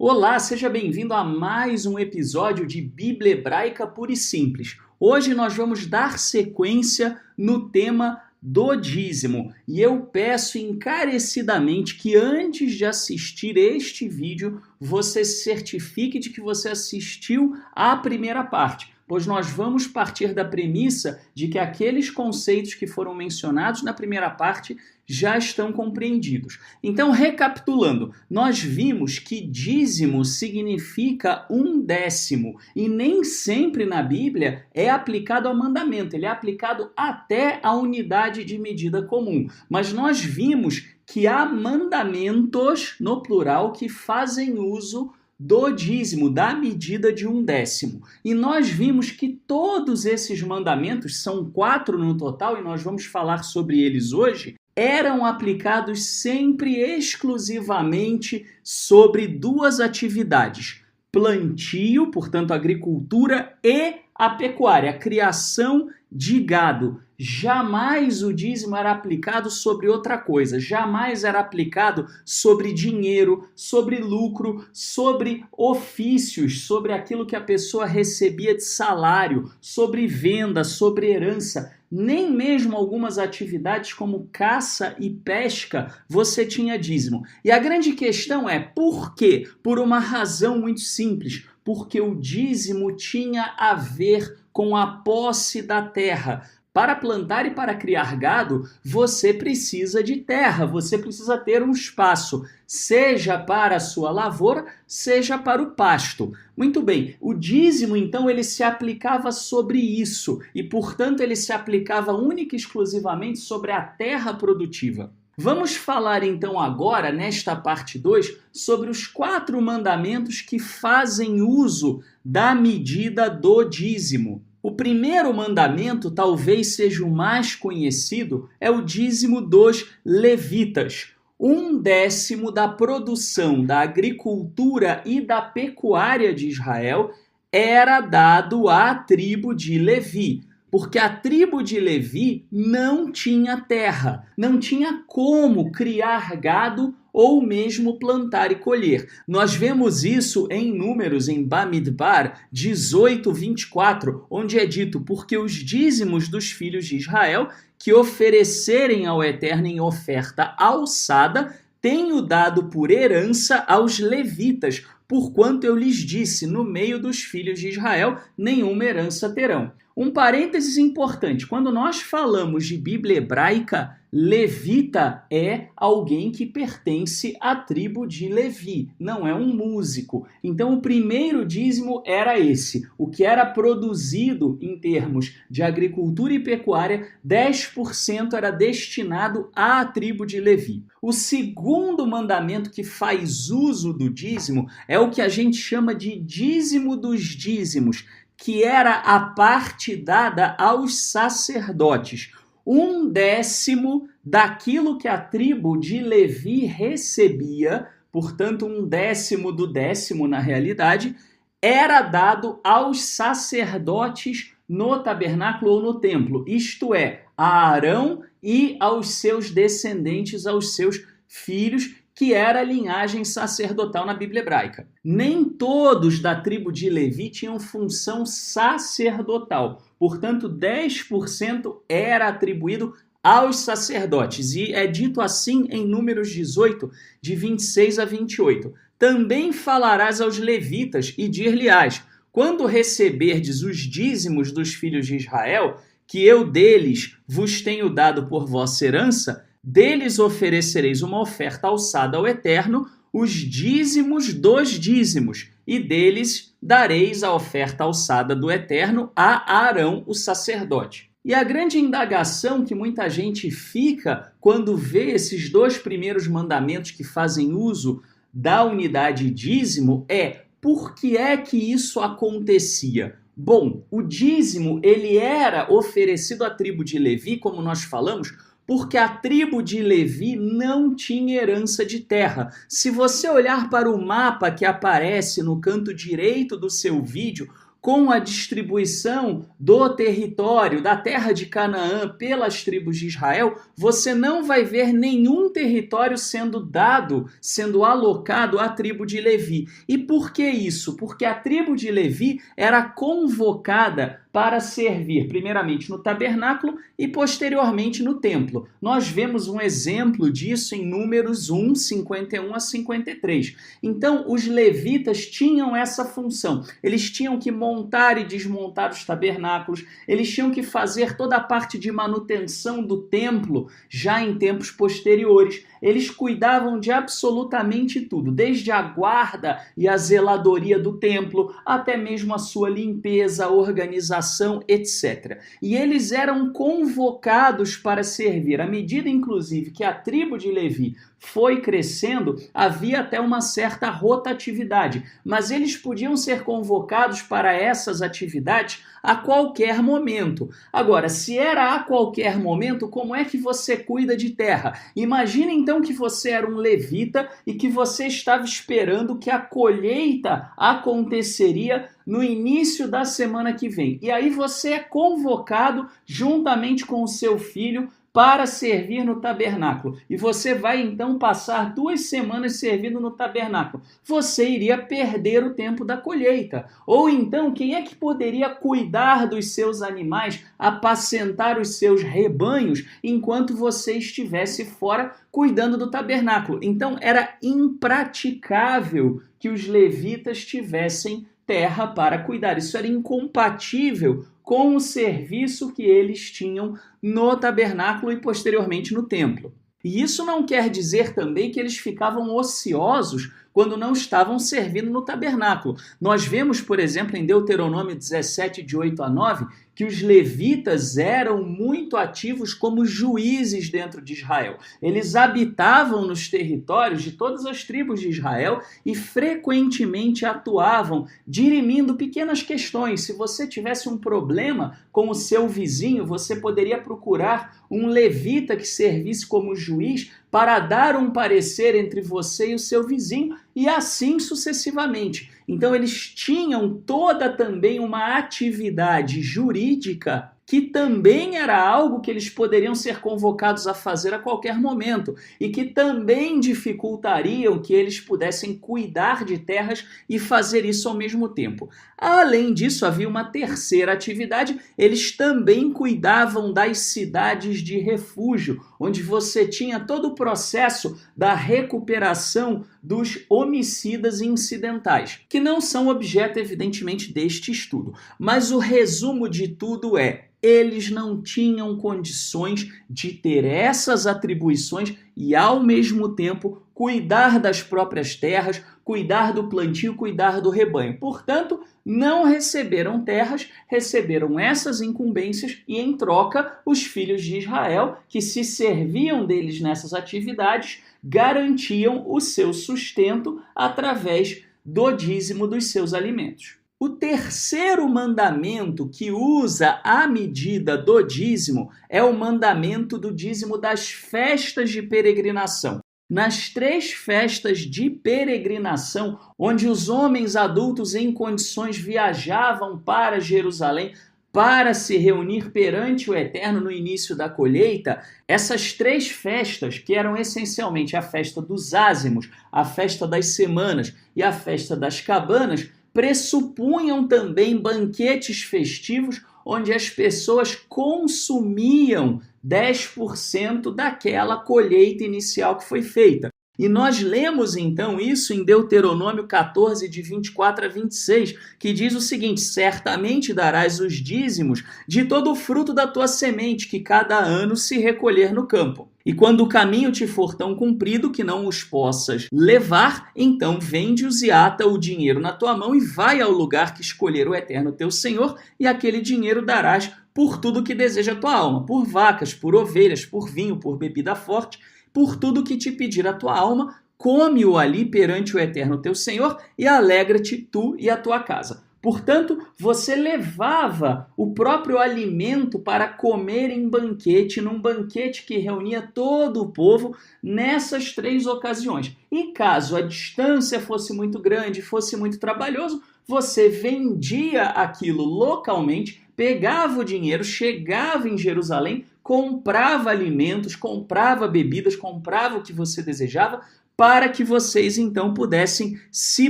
Olá, seja bem-vindo a mais um episódio de Bíblia Hebraica Pura e Simples. Hoje nós vamos dar sequência no tema do dízimo e eu peço encarecidamente que antes de assistir este vídeo você se certifique de que você assistiu à primeira parte, pois nós vamos partir da premissa de que aqueles conceitos que foram mencionados na primeira parte já estão compreendidos. Então, recapitulando, nós vimos que dízimo significa 1/10 e nem sempre na Bíblia é aplicado ao mandamento, ele é aplicado até à unidade de medida comum. Mas nós vimos que há mandamentos, no plural, que fazem uso do dízimo, da medida de 1/10. E nós vimos que todos esses mandamentos, são 4 no total, e nós vamos falar sobre eles hoje, eram aplicados sempre exclusivamente sobre duas atividades: plantio, portanto agricultura, e a pecuária, a criação de gado. Jamais o dízimo era aplicado sobre outra coisa, jamais era aplicado sobre dinheiro, sobre lucro, sobre ofícios, sobre aquilo que a pessoa recebia de salário, sobre venda, sobre herança. Nem mesmo algumas atividades como caça e pesca você tinha dízimo. E a grande questão é por quê? Por uma razão muito simples, porque o dízimo tinha a ver com a posse da terra. Para plantar e para criar gado, você precisa de terra, você precisa ter um espaço, seja para a sua lavoura, seja para o pasto. Muito bem, o dízimo então ele se aplicava sobre isso e, portanto, ele se aplicava única e exclusivamente sobre a terra produtiva. Vamos falar então agora, nesta parte 2, sobre os 4 mandamentos que fazem uso da medida do dízimo. O primeiro mandamento, talvez seja o mais conhecido, é o dízimo dos levitas. 1/10 da produção da agricultura e da pecuária de Israel era dado à tribo de Levi, porque a tribo de Levi não tinha terra, não tinha como criar gado ou mesmo plantar e colher. Nós vemos isso em Números, em Bamidbar 18:24, onde é dito: porque os dízimos dos filhos de Israel que oferecerem ao Eterno em oferta alçada, tenho dado por herança aos levitas, porquanto eu lhes disse, no meio dos filhos de Israel, nenhuma herança terão. Um parênteses importante: quando nós falamos de Bíblia hebraica, levita é alguém que pertence à tribo de Levi, não é um músico. Então o primeiro dízimo era esse, o que era produzido em termos de agricultura e pecuária, 10% era destinado à tribo de Levi. O segundo mandamento que faz uso do dízimo é o que a gente chama de dízimo dos dízimos, que era a parte dada aos sacerdotes. 1/10 daquilo que a tribo de Levi recebia, portanto 1/10 do 10º na realidade, era dado aos sacerdotes no tabernáculo ou no templo, isto é, a Arão e aos seus descendentes, aos seus filhos, que era a linhagem sacerdotal na Bíblia hebraica. Nem todos da tribo de Levi tinham função sacerdotal, portanto 10% era atribuído aos sacerdotes, e é dito assim em Números 18, de 26 a 28. Também falarás aos levitas e dir-lhe-ás: quando receberdes os dízimos dos filhos de Israel, que eu deles vos tenho dado por vossa herança, deles oferecereis uma oferta alçada ao Eterno, os dízimos dos dízimos, e deles dareis a oferta alçada do Eterno a Arão, o sacerdote. E a grande indagação que muita gente fica quando vê esses 2 primeiros mandamentos que fazem uso da unidade dízimo é: por que é que isso acontecia? Bom, o dízimo ele era oferecido à tribo de Levi, como nós falamos, porque a tribo de Levi não tinha herança de terra. Se você olhar para o mapa que aparece no canto direito do seu vídeo, com a distribuição do território, da terra de Canaã pelas tribos de Israel, você não vai ver nenhum território sendo dado, sendo alocado à tribo de Levi. E por que isso? Porque a tribo de Levi era convocada para servir, primeiramente no tabernáculo e posteriormente no templo. Nós vemos um exemplo disso em Números 1, 51 a 53. Então, os levitas tinham essa função. Eles tinham que montar e desmontar os tabernáculos, eles tinham que fazer toda a parte de manutenção do templo já em tempos posteriores. Eles cuidavam de absolutamente tudo, desde a guarda e a zeladoria do templo, até mesmo a sua limpeza, organização, etc. E eles eram convocados para servir. À medida, inclusive, que a tribo de Levi foi crescendo, havia até uma certa rotatividade, mas eles podiam ser convocados para essas atividades a qualquer momento. Agora, se era a qualquer momento, como é que você cuida de terra? Imagine então que você era um levita e que você estava esperando que a colheita aconteceria no início da semana que vem. E aí você é convocado juntamente com o seu filho para servir no tabernáculo. E você vai então passar 2 semanas servindo no tabernáculo. Você iria perder o tempo da colheita. Ou então, quem é que poderia cuidar dos seus animais, apacentar os seus rebanhos, enquanto você estivesse fora cuidando do tabernáculo? Então, era impraticável que os levitas tivessem terra para cuidar. Isso era incompatível com o serviço que eles tinham no tabernáculo e posteriormente no templo. E isso não quer dizer também que eles ficavam ociosos quando não estavam servindo no tabernáculo. Nós vemos, por exemplo, em Deuteronômio 17, de 8 a 9, que os levitas eram muito ativos como juízes dentro de Israel. Eles habitavam nos territórios de todas as tribos de Israel e frequentemente atuavam dirimindo pequenas questões. Se você tivesse um problema com o seu vizinho, você poderia procurar um levita que servisse como juiz para dar um parecer entre você e o seu vizinho, e assim sucessivamente. Então eles tinham toda também uma atividade jurídica que também era algo que eles poderiam ser convocados a fazer a qualquer momento e que também dificultariam que eles pudessem cuidar de terras e fazer isso ao mesmo tempo. Além disso, havia uma terceira atividade: eles também cuidavam das cidades de refúgio, onde você tinha todo o processo da recuperação dos homicidas incidentais, que não são objeto, evidentemente, deste estudo. Mas o resumo de tudo é: eles não tinham condições de ter essas atribuições e, ao mesmo tempo, cuidar das próprias terras, cuidar do plantio, cuidar do rebanho. Portanto, não receberam terras, receberam essas incumbências e, em troca, os filhos de Israel, que se serviam deles nessas atividades, garantiam o seu sustento através do dízimo dos seus alimentos. O terceiro mandamento que usa a medida do dízimo é o mandamento do dízimo das festas de peregrinação. Nas 3 festas de peregrinação, onde os homens adultos em condições viajavam para Jerusalém para se reunir perante o Eterno no início da colheita, essas 3 festas, que eram essencialmente a festa dos ázimos, a festa das semanas e a festa das cabanas, pressupunham também banquetes festivos onde as pessoas consumiam 10% daquela colheita inicial que foi feita. E nós lemos então isso em Deuteronômio 14, de 24 a 26, que diz o seguinte: certamente darás os dízimos de todo o fruto da tua semente, que cada ano se recolher no campo. E quando o caminho te for tão comprido que não os possas levar, então vende-os e ata o dinheiro na tua mão e vai ao lugar que escolher o Eterno teu Senhor, e aquele dinheiro darás por tudo que deseja a tua alma, por vacas, por ovelhas, por vinho, por bebida forte, por tudo que te pedir a tua alma, come-o ali perante o Eterno teu Senhor e alegra-te tu e a tua casa. Portanto, você levava o próprio alimento para comer em banquete, num banquete que reunia todo o povo nessas 3 ocasiões. E caso a distância fosse muito grande, fosse muito trabalhoso, você vendia aquilo localmente, pegava o dinheiro, chegava em Jerusalém, comprava alimentos, comprava bebidas, comprava o que você desejava, para que vocês então pudessem se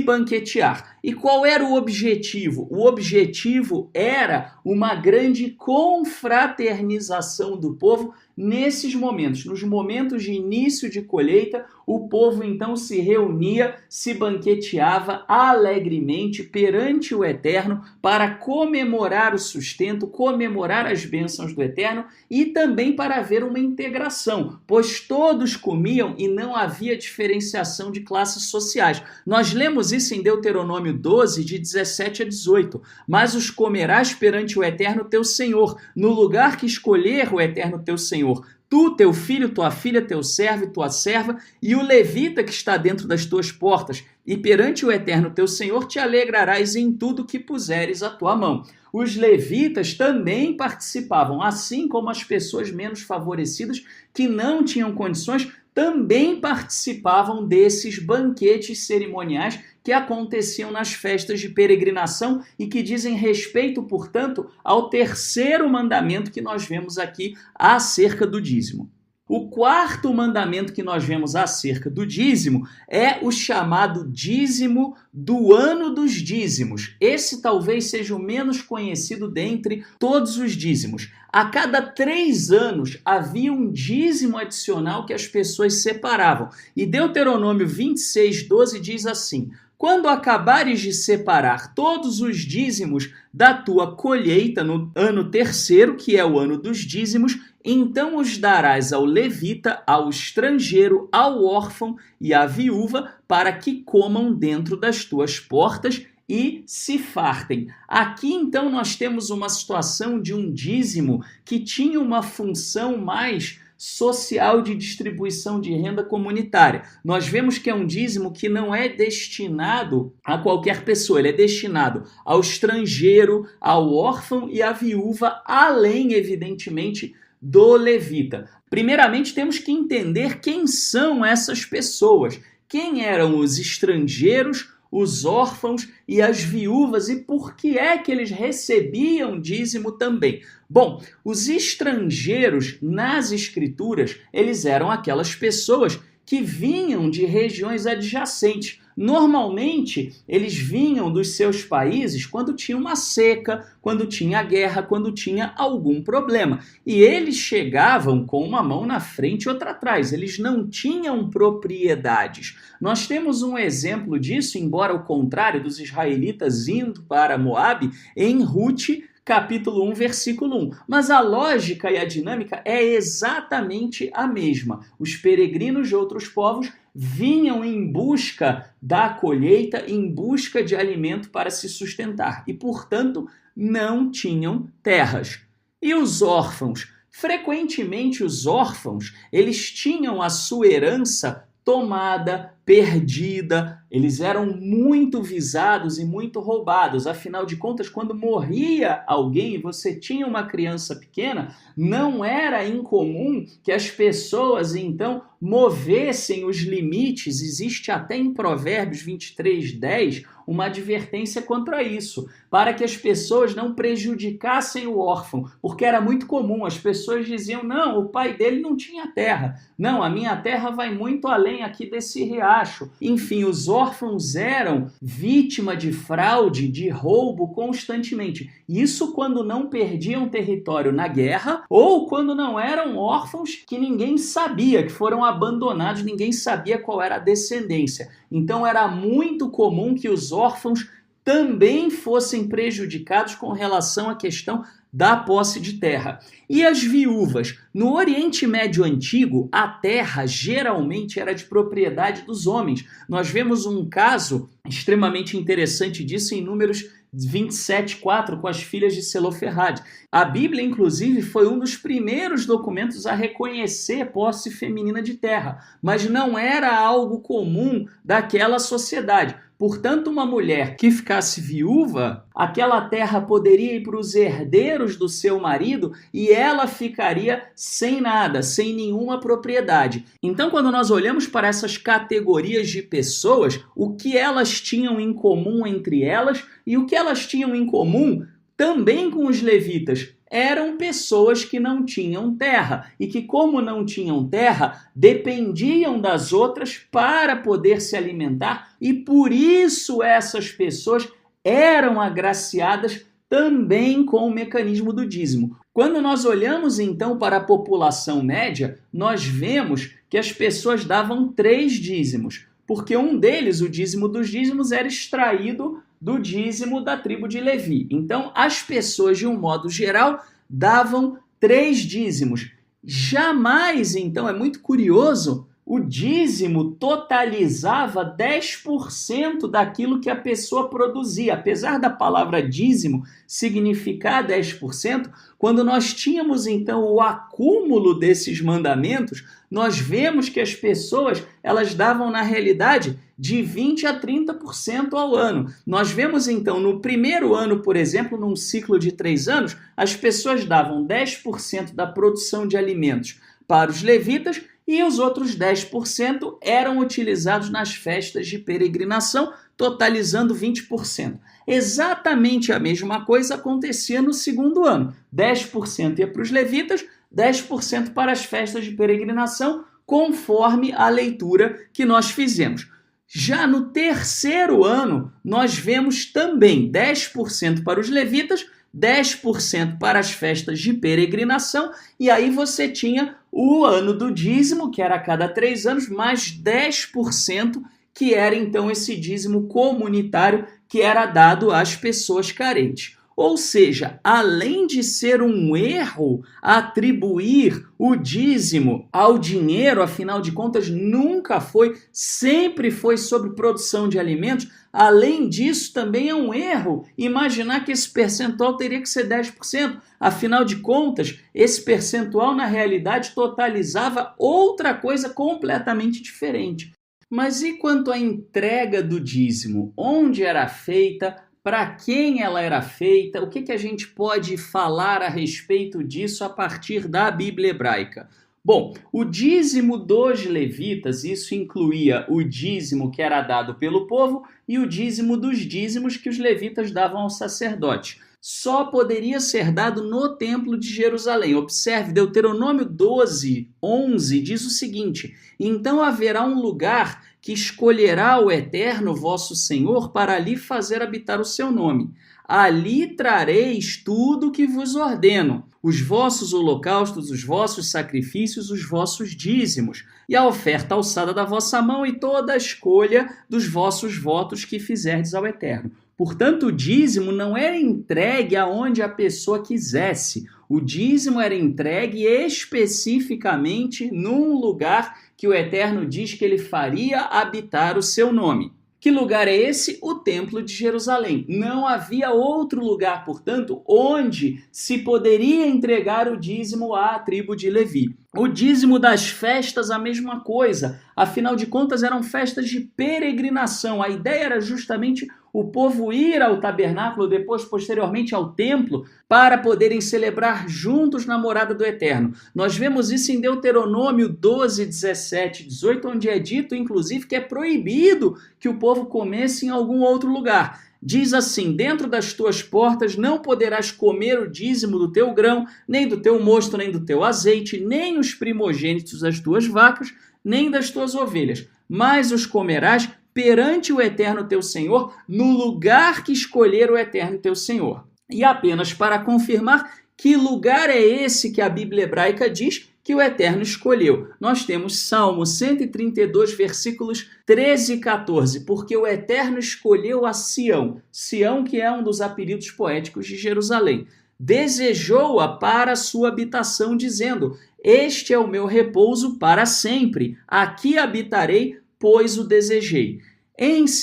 banquetear. E qual era o objetivo? O objetivo era uma grande confraternização do povo nesses momentos. Nos momentos de início de colheita, o povo então se reunia, se banqueteava alegremente perante o Eterno para comemorar o sustento, comemorar as bênçãos do Eterno e também para haver uma integração, pois todos comiam e não havia diferenciação de classes sociais. Nós lemos isso em Deuteronômio 12, de 17 a 18. Mas os comerás perante o Eterno teu Senhor, no lugar que escolher o Eterno teu Senhor. Tu, teu filho, tua filha, teu servo e tua serva, e o levita que está dentro das tuas portas, e perante o Eterno teu Senhor te alegrarás em tudo que puseres a tua mão. Os levitas também participavam, assim como as pessoas menos favorecidas que não tinham condições, também participavam desses banquetes cerimoniais que aconteciam nas festas de peregrinação e que dizem respeito, portanto, ao 3º mandamento que nós vemos aqui acerca do dízimo. O 4º mandamento que nós vemos acerca do dízimo é o chamado dízimo do ano dos dízimos. Esse talvez seja o menos conhecido dentre todos os dízimos. A cada 3 anos havia um dízimo adicional que as pessoas separavam. E Deuteronômio 26, 12 diz assim: quando acabares de separar todos os dízimos da tua colheita no ano 3º, que é o ano dos dízimos, então os darás ao levita, ao estrangeiro, ao órfão e à viúva, para que comam dentro das tuas portas e se fartem. Aqui então nós temos uma situação de um dízimo que tinha uma função mais social de distribuição de renda comunitária. Nós vemos que é um dízimo que não é destinado a qualquer pessoa, ele é destinado ao estrangeiro, ao órfão e à viúva, além, evidentemente, do levita. Primeiramente, temos que entender quem são essas pessoas, quem eram os estrangeiros, os órfãos e as viúvas e por que é que eles recebiam dízimo também. Bom, os estrangeiros nas escrituras, eles eram aquelas pessoas que vinham de regiões adjacentes. Normalmente, eles vinham dos seus países quando tinha uma seca, quando tinha guerra, quando tinha algum problema. E eles chegavam com uma mão na frente e outra atrás. Eles não tinham propriedades. Nós temos um exemplo disso, embora o contrário dos israelitas indo para Moabe, em Rute, capítulo 1, versículo 1. Mas a lógica e a dinâmica é exatamente a mesma. Os peregrinos de outros povos vinham em busca da colheita, em busca de alimento para se sustentar e, portanto, não tinham terras. E os órfãos? Frequentemente os órfãos, eles tinham a sua herança tomada, perdida, eles eram muito visados e muito roubados. Afinal de contas, quando morria alguém e você tinha uma criança pequena, não era incomum que as pessoas, então, movessem os limites. Existe até em Provérbios 23:10 uma advertência contra isso, para que as pessoas não prejudicassem o órfão, porque era muito comum, as pessoas diziam, não, o pai dele não tinha terra, não, a minha terra vai muito além aqui desse riacho. Enfim, os órfãos eram vítima de fraude, de roubo constantemente. Isso quando não perdiam território na guerra ou quando não eram órfãos que ninguém sabia, que foram abandonados, ninguém sabia qual era a descendência. Então era muito comum que os órfãos também fossem prejudicados com relação à questão da posse de terra. E as viúvas? No Oriente Médio Antigo, a terra geralmente era de propriedade dos homens. Nós vemos um caso extremamente interessante disso em Números 27:4, com as filhas de Seloferrade. A Bíblia, inclusive, foi um dos primeiros documentos a reconhecer posse feminina de terra, mas não era algo comum daquela sociedade. Portanto, uma mulher que ficasse viúva, aquela terra poderia ir para os herdeiros do seu marido e ela ficaria sem nada, sem nenhuma propriedade. Então, quando nós olhamos para essas categorias de pessoas, o que elas tinham em comum entre elas e o que elas tinham em comum também com os levitas, eram pessoas que não tinham terra e que, como não tinham terra, dependiam das outras para poder se alimentar e por isso essas pessoas eram agraciadas também com o mecanismo do dízimo. Quando nós olhamos então para a população média, nós vemos que as pessoas davam 3 dízimos, porque um deles, o dízimo dos dízimos, era extraído do dízimo da tribo de Levi. Então, as pessoas, de um modo geral, davam 3 dízimos. Jamais, então, é muito curioso, o dízimo totalizava 10% daquilo que a pessoa produzia. Apesar da palavra dízimo significar 10%, quando nós tínhamos, então, o acúmulo desses mandamentos, nós vemos que as pessoas, elas davam, na realidade, de 20% a 30% ao ano. Nós vemos, então, no primeiro ano, por exemplo, num ciclo de 3 anos, as pessoas davam 10% da produção de alimentos para os levitas e os outros 10% eram utilizados nas festas de peregrinação, totalizando 20%. Exatamente a mesma coisa acontecia no segundo ano. 10% ia para os levitas, 10% para as festas de peregrinação, conforme a leitura que nós fizemos. Já no terceiro ano, nós vemos também 10% para os levitas, 10% para as festas de peregrinação, e aí você tinha o ano do dízimo, que era a cada 3 anos, mais 10%, que era então esse dízimo comunitário que era dado às pessoas carentes. Ou seja, além de ser um erro atribuir o dízimo ao dinheiro, afinal de contas nunca foi, sempre foi sobre produção de alimentos, além disso também é um erro imaginar que esse percentual teria que ser 10%. Afinal de contas, esse percentual na realidade totalizava outra coisa completamente diferente. Mas e quanto à entrega do dízimo? Onde era feita? Para quem ela era feita? O que a gente pode falar a respeito disso a partir da Bíblia hebraica? Bom, o dízimo dos levitas, isso incluía o dízimo que era dado pelo povo e o dízimo dos dízimos que os levitas davam ao sacerdote. Só poderia ser dado no Templo de Jerusalém. Observe, Deuteronômio 12, 11 diz o seguinte: então haverá um lugar que escolherá o Eterno vosso Senhor para ali fazer habitar o seu nome. Ali trareis tudo o que vos ordeno, os vossos holocaustos, os vossos sacrifícios, os vossos dízimos, e a oferta alçada da vossa mão e toda a escolha dos vossos votos que fizerdes ao Eterno. Portanto, o dízimo não era entregue aonde a pessoa quisesse. O dízimo era entregue especificamente num lugar que o Eterno diz que ele faria habitar o seu nome. Que lugar é esse? O Templo de Jerusalém. Não havia outro lugar, portanto, onde se poderia entregar o dízimo à tribo de Levi. O dízimo das festas, a mesma coisa. Afinal de contas, eram festas de peregrinação. A ideia era justamente o povo ir ao tabernáculo, depois, posteriormente, ao templo, para poderem celebrar juntos na morada do Eterno. Nós vemos isso em Deuteronômio 12, 17, 18, onde é dito, inclusive, que é proibido que o povo comesse em algum outro lugar. Diz assim: dentro das tuas portas não poderás comer o dízimo do teu grão, nem do teu mosto, nem do teu azeite, nem os primogênitos das tuas vacas, nem das tuas ovelhas, mas os comerás perante o Eterno teu Senhor, no lugar que escolher o Eterno teu Senhor. E apenas para confirmar que lugar é esse que a Bíblia hebraica diz que o Eterno escolheu, nós temos Salmo 132, versículos 13 e 14, porque o Eterno escolheu a Sião, Sião que é um dos apelidos poéticos de Jerusalém, desejou-a para a sua habitação, dizendo: este é o meu repouso para sempre, aqui habitarei, pois o desejei. Em 2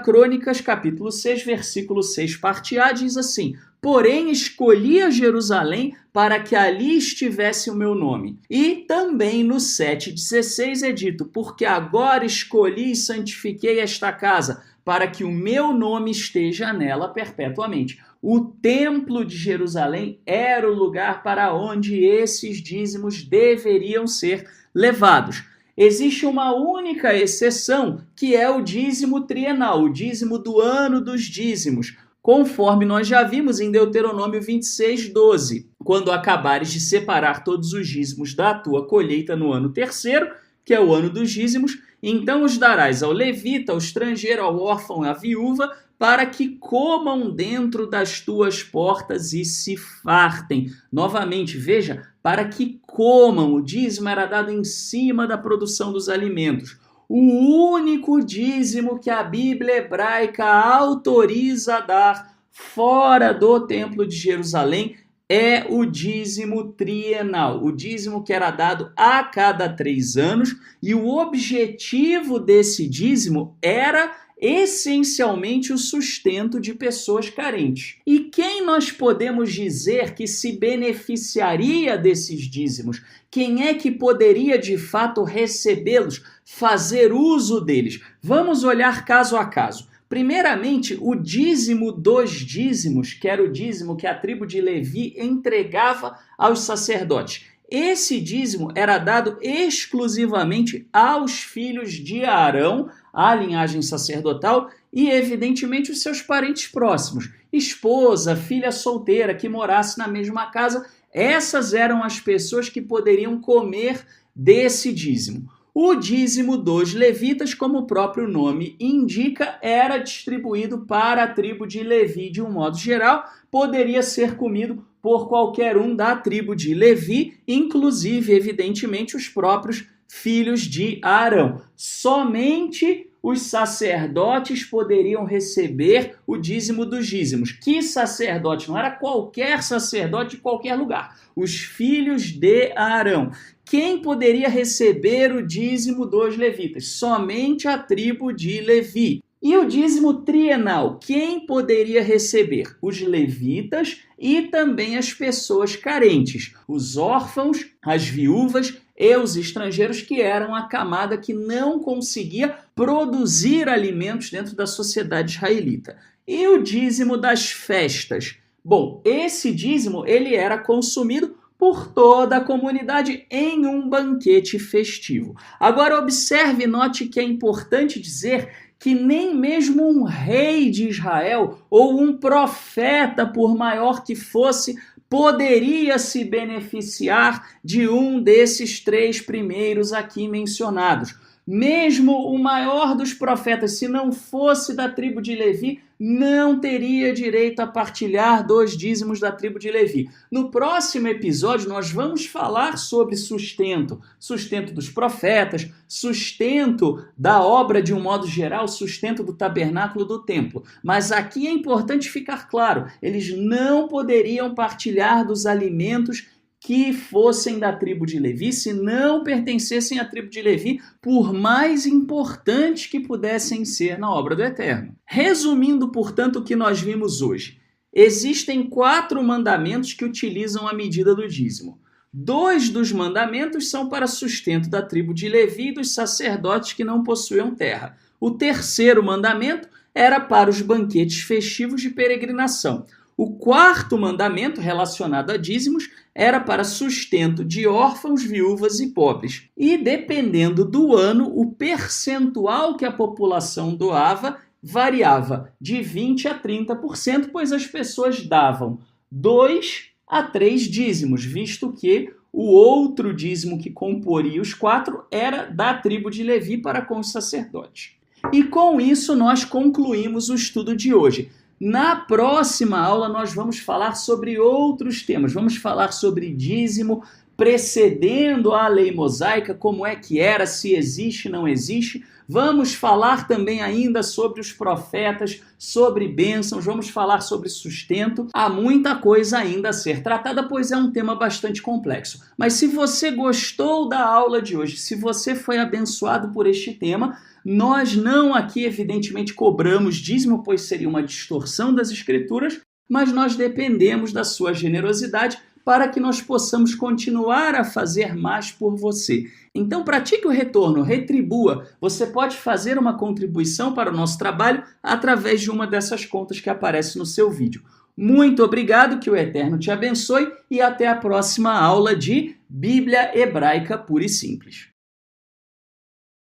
Crônicas, capítulo 6, versículo 6, parte A, diz assim: porém escolhi a Jerusalém para que ali estivesse o meu nome. E também no 7,16 é dito: porque agora escolhi e santifiquei esta casa, para que o meu nome esteja nela perpetuamente. O Templo de Jerusalém era o lugar para onde esses dízimos deveriam ser levados. Existe uma única exceção, que é o dízimo trienal, o dízimo do ano dos dízimos, conforme nós já vimos em Deuteronômio 26:12. Quando acabares de separar todos os dízimos da tua colheita no ano terceiro, que é o ano dos dízimos, então os darás ao levita, ao estrangeiro, ao órfão, à viúva, para que comam dentro das tuas portas e se fartem. Novamente, veja, para que comam. O dízimo era dado em cima da produção dos alimentos. O único dízimo que a Bíblia hebraica autoriza a dar fora do Templo de Jerusalém é o dízimo trienal, o dízimo que era dado a cada 3 anos, e o objetivo desse dízimo era essencialmente o sustento de pessoas carentes. E quem nós podemos dizer que se beneficiaria desses dízimos? Quem é que poderia de fato recebê-los, fazer uso deles? Vamos olhar caso a caso. Primeiramente, o dízimo dos dízimos, que era o dízimo que a tribo de Levi entregava aos sacerdotes. Esse dízimo era dado exclusivamente aos filhos de Arão, a linhagem sacerdotal, e evidentemente os seus parentes próximos. Esposa, filha solteira que morasse na mesma casa, essas eram as pessoas que poderiam comer desse dízimo. O dízimo dos levitas, como o próprio nome indica, era distribuído para a tribo de Levi de um modo geral, poderia ser comido por qualquer um da tribo de Levi, inclusive, evidentemente, os próprios filhos de Arão. Somente os sacerdotes poderiam receber o dízimo dos dízimos. Que sacerdote? Não era qualquer sacerdote de qualquer lugar. Os filhos de Arão. Quem poderia receber o dízimo dos levitas? Somente a tribo de Levi. E o dízimo trienal, quem poderia receber? Os levitas e também as pessoas carentes, os órfãos, as viúvas e os estrangeiros, que eram a camada que não conseguia produzir alimentos dentro da sociedade israelita. E o dízimo das festas? Bom, esse dízimo ele era consumido por toda a comunidade em um banquete festivo. Agora observe e note que é importante dizer que nem mesmo um rei de Israel ou um profeta, por maior que fosse, poderia se beneficiar de um desses 3 primeiros aqui mencionados. Mesmo o maior dos profetas, se não fosse da tribo de Levi, não teria direito a partilhar dos dízimos da tribo de Levi. No próximo episódio, nós vamos falar sobre sustento. Sustento dos profetas, sustento da obra de um modo geral, sustento do tabernáculo do templo. Mas aqui é importante ficar claro, eles não poderiam partilhar dos alimentos que fossem da tribo de Levi, se não pertencessem à tribo de Levi, por mais importantes que pudessem ser na obra do Eterno. Resumindo, portanto, o que nós vimos hoje, existem 4 mandamentos que utilizam a medida do dízimo. 2 dos mandamentos são para sustento da tribo de Levi e dos sacerdotes que não possuíam terra. O 3º mandamento era para os banquetes festivos de peregrinação. O 4º mandamento, relacionado a dízimos, era para sustento de órfãos, viúvas e pobres. E, dependendo do ano, o percentual que a população doava variava de 20% a 30%, pois as pessoas davam 2 a 3 dízimos, visto que o outro dízimo que comporia os 4 era da tribo de Levi para com os sacerdotes. E com isso nós concluímos o estudo de hoje. Na próxima aula nós vamos falar sobre outros temas, vamos falar sobre dízimo precedendo a lei mosaica, como é que era, se existe, não existe. Vamos falar também ainda sobre os profetas, sobre bênçãos, vamos falar sobre sustento. Há muita coisa ainda a ser tratada, pois é um tema bastante complexo. Mas se você gostou da aula de hoje, se você foi abençoado por este tema, nós não aqui, evidentemente, cobramos dízimo, pois seria uma distorção das Escrituras, mas nós dependemos da sua generosidade para que nós possamos continuar a fazer mais por você. Então, pratique o retorno, retribua. Você pode fazer uma contribuição para o nosso trabalho através de uma dessas contas que aparece no seu vídeo. Muito obrigado, que o Eterno te abençoe e até a próxima aula de Bíblia Hebraica Pura e Simples.